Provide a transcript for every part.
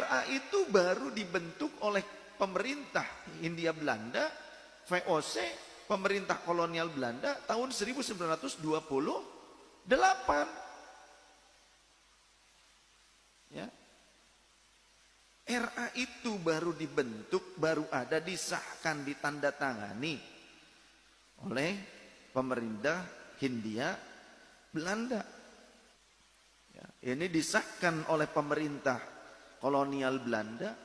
RA itu baru dibentuk oleh pemerintah Hindia Belanda, VOC, pemerintah kolonial Belanda tahun 1928. Ya. RA itu baru dibentuk, baru ada, disahkan, ditandatangani oleh pemerintah Hindia Belanda. Ya, ini disahkan oleh pemerintah kolonial Belanda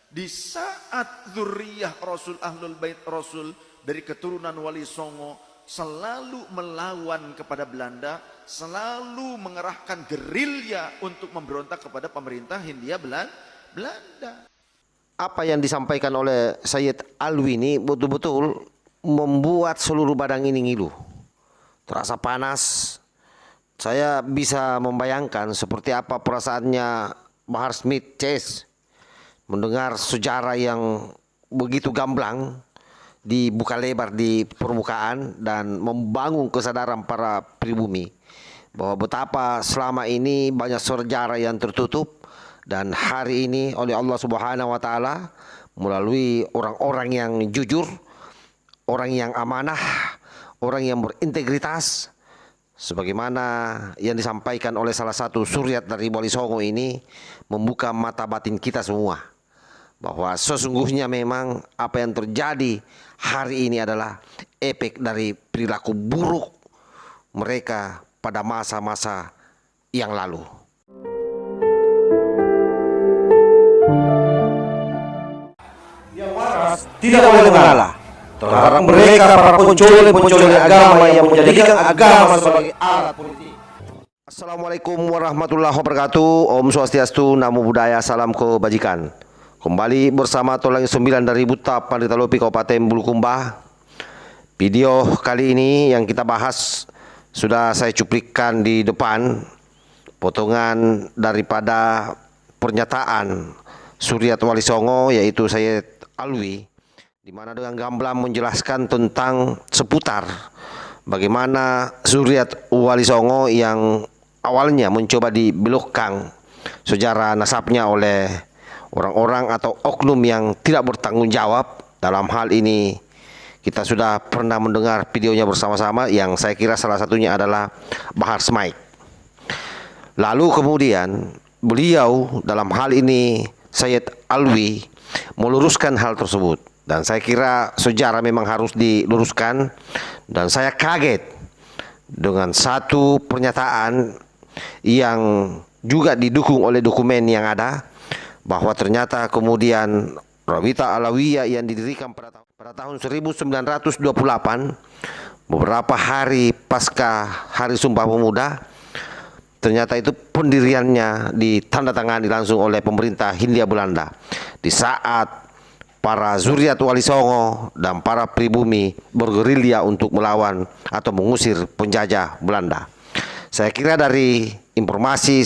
di saat zuriyah Rasul, Ahlul Bait Rasul dari keturunan Wali Songo selalu melawan kepada Belanda, selalu mengerahkan gerilya untuk memberontak kepada pemerintah Hindia Belanda. Apa yang disampaikan oleh Sayyid Alwi ini betul-betul membuat seluruh badan ini ngilu. Terasa panas. Saya bisa membayangkan seperti apa perasaannya Bahar Smith CS mendengar sejarah yang begitu gamblang dibuka lebar di permukaan dan membangun kesadaran para pribumi bahwa betapa selama ini banyak sejarah yang tertutup. Dan hari ini oleh Allah Subhanahu wa Ta'ala melalui orang-orang yang jujur, orang yang amanah, orang yang berintegritas, sebagaimana yang disampaikan oleh salah satu suryat dari Wali Songo ini, membuka mata batin kita semua bahwa sesungguhnya memang apa yang terjadi hari ini adalah efek dari perilaku buruk mereka pada masa-masa yang lalu. Tidak boleh mengalah terhadap mereka para pencuri agama yang menjadikan agama sebagai alat politik. Assalamualaikum warahmatullahi wabarakatuh. Om Swastiastu, Namo Buddhaya, salam kebajikan. Kembali bersama Tolang 9 dari Buta Pandita Lopi Kabupaten Bulukumba. Video kali ini yang kita bahas sudah saya cuplikan di depan potongan daripada pernyataan Suryat Wali Songo, yaitu Sayyid Alwi, di mana dengan gamblang menjelaskan tentang seputar bagaimana Suryat Wali Songo yang awalnya mencoba dibelokkan sejarah nasabnya oleh orang-orang atau oknum yang tidak bertanggung jawab. Dalam hal ini kita sudah pernah mendengar videonya bersama-sama, yang saya kira salah satunya adalah Bahar Smith. Lalu kemudian beliau dalam hal ini Sayyid Alwi meluruskan hal tersebut, dan saya kira sejarah memang harus diluruskan. Dan saya kaget dengan satu pernyataan yang juga didukung oleh dokumen yang ada, bahwa ternyata kemudian Rabita Alawiyah yang didirikan pada tahun 1928, beberapa hari pasca Hari Sumpah Pemuda, ternyata itu pendiriannya ditandatangani langsung oleh pemerintah Hindia Belanda di saat para zuriat Wali Songo dan para pribumi bergerilya untuk melawan atau mengusir penjajah Belanda. Saya kira dari informasi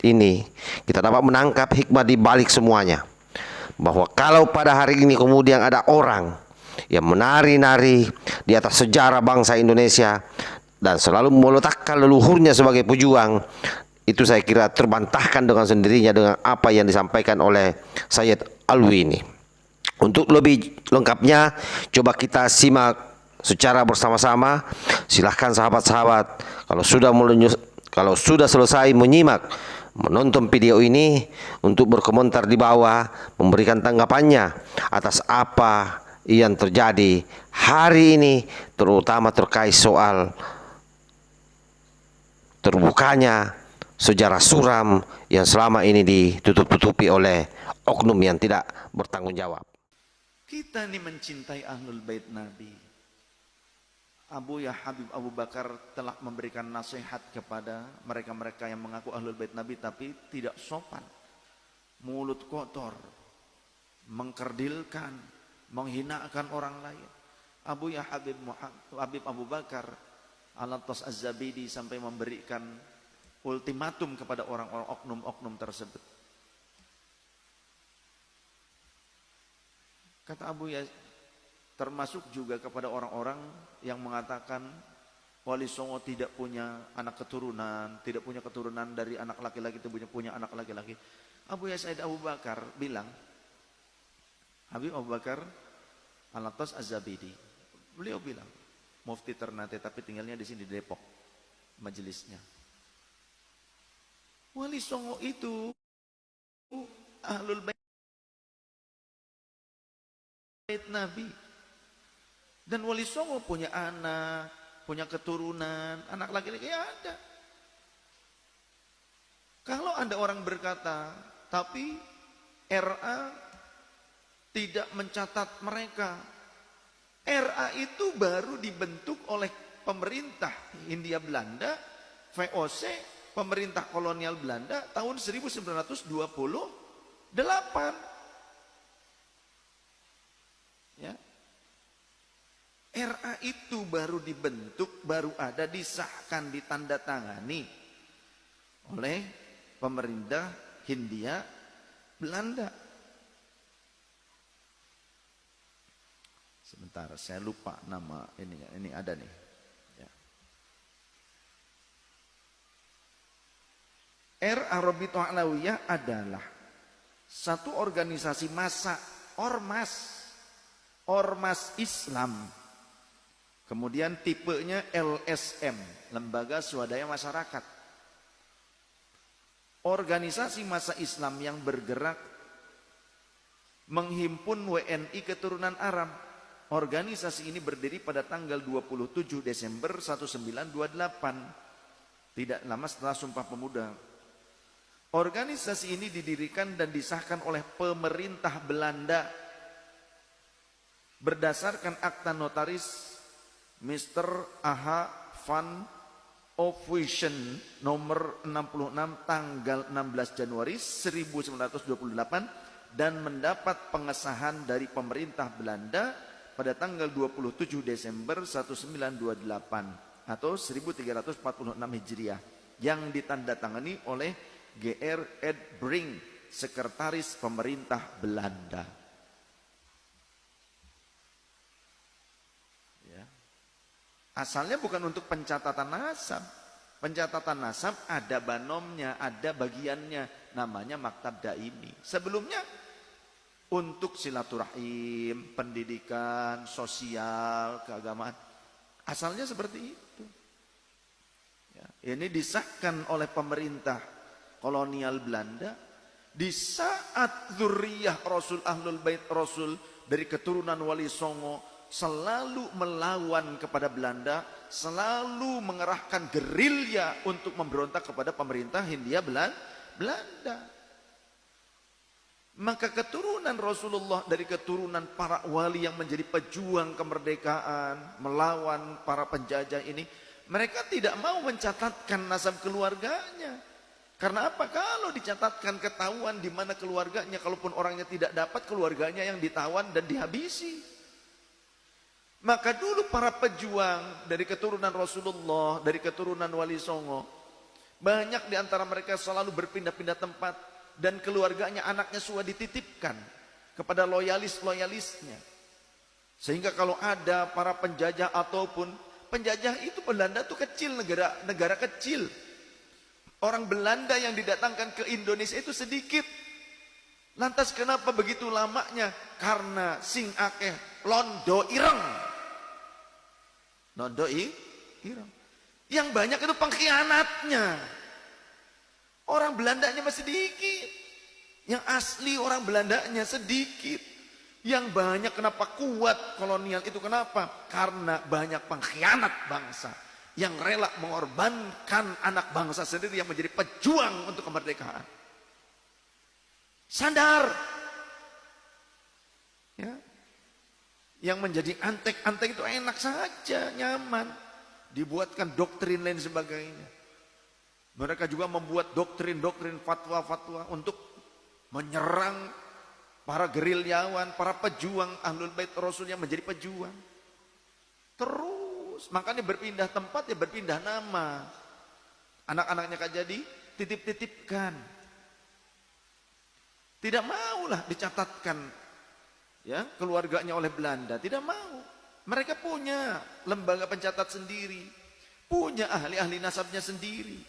ini kita dapat menangkap hikmah di balik semuanya, bahwa kalau pada hari ini kemudian ada orang yang menari-nari di atas sejarah bangsa Indonesia dan selalu meletakkan leluhurnya sebagai pejuang, itu saya kira terbantahkan dengan sendirinya dengan apa yang disampaikan oleh Sayyid Alwi ini. Untuk lebih lengkapnya, coba kita simak secara bersama-sama. Silahkan sahabat-sahabat, kalau sudah selesai menyimak, menonton video ini, untuk berkomentar di bawah, memberikan tanggapannya atas apa yang terjadi hari ini, terutama terkait soal terbukanya sejarah suram yang selama ini ditutup-tutupi oleh oknum yang tidak bertanggung jawab. Kita ini mencintai Ahlul Bait Nabi. Abuya Habib Abu Bakar telah memberikan nasihat kepada mereka-mereka yang mengaku Ahlul Bait Nabi tapi tidak sopan, mulut kotor, mengkerdilkan, menghinakan orang lain. Abuya Habib Abu Bakar Al-Attas Az-Zabidi sampai memberikan ultimatum kepada orang-orang oknum-oknum tersebut. Kata Abuya, termasuk juga kepada orang-orang yang mengatakan Wali Songo tidak punya anak keturunan, tidak punya keturunan dari anak laki-laki, itu punya anak laki-laki. Abu Said Abu Bakar bilang, Habib Abu Bakar Al-Attas Az-Zabidi, beliau bilang, mufti Ternate tapi tinggalnya di sini di Depok, majelisnya. Wali Songo itu Ahlul Bait Nabi. Dan Wali Songo punya anak, punya keturunan, anak laki-laki ada. Kalau ada orang berkata, tapi RA tidak mencatat mereka. RA itu baru dibentuk oleh pemerintah Hindia Belanda, VOC, pemerintah kolonial Belanda tahun 1928. Ya. RA itu baru dibentuk, baru ada, disahkan, ditandatangani oleh pemerintah Hindia Belanda. Sebentar, saya lupa nama ini ada nih. Ya. RA Rabithah Alawiyah adalah satu organisasi massa, ormas Islam. Kemudian tipenya LSM, Lembaga Swadaya Masyarakat. Organisasi massa Islam yang bergerak menghimpun WNI keturunan Arab. Organisasi ini berdiri pada tanggal 27 Desember 1928. Tidak lama setelah Sumpah Pemuda. Organisasi ini didirikan dan disahkan oleh pemerintah Belanda berdasarkan akta notaris Mr. A.H. van Ophuijsen nomor 66 tanggal 16 Januari 1928 dan mendapat pengesahan dari pemerintah Belanda pada tanggal 27 Desember 1928 atau 1346 Hijriah yang ditandatangani oleh G.R. Ed Brink, sekretaris pemerintah Belanda. Asalnya bukan untuk pencatatan nasab. Pencatatan nasab ada banomnya, ada bagiannya, namanya maktab daimi. Sebelumnya untuk silaturahim, pendidikan, sosial, keagamaan. Asalnya seperti itu. Ya, ini disahkan oleh pemerintah kolonial Belanda di saat zuriyah Rasul Ahlul Bait Rasul dari keturunan Wali Songo selalu melawan kepada Belanda, selalu mengerahkan gerilya untuk memberontak kepada pemerintah Hindia Belanda. Maka keturunan Rasulullah dari keturunan para wali yang menjadi pejuang kemerdekaan, melawan para penjajah ini, mereka tidak mau mencatatkan nasab keluarganya. Karena apa? Kalau dicatatkan ketahuan di mana keluarganya, kalaupun orangnya tidak dapat, keluarganya yang ditawan dan dihabisi. Maka dulu para pejuang dari keturunan Rasulullah, dari keturunan Wali Songo, banyak di antara mereka selalu berpindah-pindah tempat dan keluarganya, anaknya sudah dititipkan kepada loyalis-loyalisnya. Sehingga kalau ada para penjajah ataupun penjajah itu, Belanda itu kecil, negara kecil. Orang Belanda yang didatangkan ke Indonesia itu sedikit. Lantas kenapa begitu lamanya? Karena sing akeh londo ireng. Londo ireng. Yang banyak itu pengkhianatnya. Orang Belandanya masih sedikit. Yang asli orang Belandanya sedikit. Yang banyak kenapa kuat kolonial itu kenapa? Karena banyak pengkhianat bangsa. Yang rela mengorbankan anak bangsa sendiri yang menjadi pejuang untuk kemerdekaan. Sadar. Ya. Yang menjadi antek-antek itu enak saja, nyaman. Dibuatkan doktrin lain sebagainya. Mereka juga membuat doktrin-doktrin, fatwa-fatwa untuk menyerang para gerilyawan, para pejuang Ahlul Bait Rasul yang menjadi pejuang. Terus, makanya berpindah tempat ya berpindah nama. Anak-anaknya kan jadi titip-titipkan. Tidak maulah dicatatkan ya keluarganya oleh Belanda, tidak mau. Mereka punya lembaga pencatat sendiri, punya ahli-ahli nasabnya sendiri.